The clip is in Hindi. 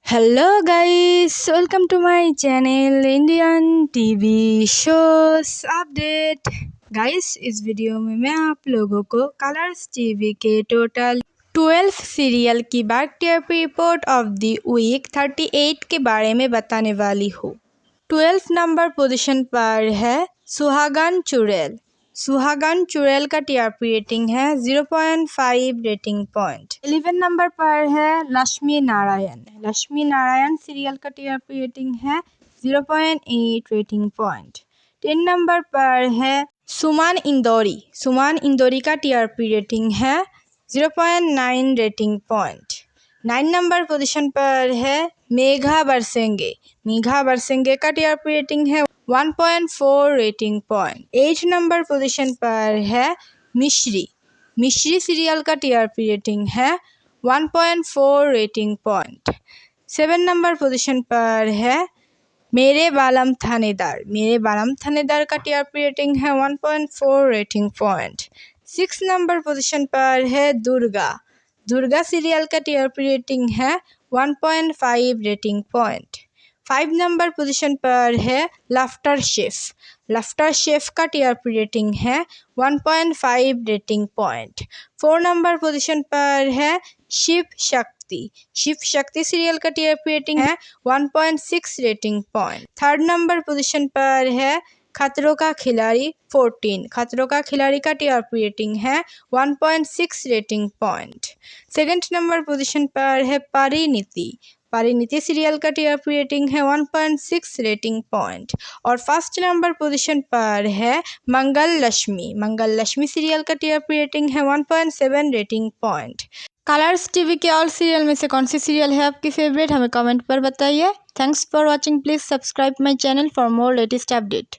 Hello guys, welcome to my channel Indian TV shows update. Guys, इस वीडियो में मैं आप लोगों को कलर्स टीवी के टोटल 12 सीरियल की TRP report of the week 38 के बारे में बताने वाली हूँ। 12 नंबर पोजीशन पर है सुहागन चुड़ैल। सुहागन चुड़ैल का टीआरपी रेटिंग है 0.5 रेटिंग पॉइंट। 11 नंबर पर है लक्ष्मी नारायण। लक्ष्मी नारायण सीरियल का टीआरपी रेटिंग है 0.8 रेटिंग पॉइंट। 10 नंबर पर है सुमन इंदौरी। सुमन इंदौरी का टीआरपी रेटिंग है 0.9 रेटिंग पॉइंट। 9 नंबर पोजीशन पर है मेघा बरसेंगे। मेघा बरसेंगे का टीआरपी रेटिंग है 1.4 रेटिंग पॉइंट। 8 नंबर पोजीशन पर है मिश्री। मिश्री सीरियल का टीआरपी रेटिंग है 1.4 रेटिंग पॉइंट। 7 नंबर पोजीशन पर है मेरे बालम थानेदार। मेरे बालम थानेदार का टीआरपी रेटिंग है 1.4 रेटिंग पॉइंट। 6 नंबर पोजीशन पर है दुर्गा। दुर्गा सीरियल का टीआरपी रेटिंग है 1.5 रेटिंग पॉइंट। 5 नंबर पोजीशन पर है लाफ्टर शेफ। लाफ्टर शेफ का टीआरपी रेटिंग है 1.5 रेटिंग पॉइंट। 4 नंबर पोजीशन पर है शिव शक्ति। शिव शक्ति सीरियल का टीआरपी रेटिंग है 1.6 rating point. 3rd number position पर है खतरों का खिलाड़ी 14। खतरों का खिलाड़ी का टीआरपी रेटिंग है 1.6 rating point. 2nd number position पर है परिणीति। परिणीति सीरियल का टीआरपी रेटिंग है 1.6 रेटिंग पॉइंट। और 1st नंबर पोजीशन पर है मंगल लक्ष्मी। मंगल लक्ष्मी सीरियल का टीआरपी रेटिंग है 1.7 रेटिंग पॉइंट। कलर्स टीवी के ऑल सीरियल में से कौन सी सीरियल है आपकी फेवरेट, हमें कमेंट पर बताइए। Thanks for watching. Please subscribe my channel for more latest update.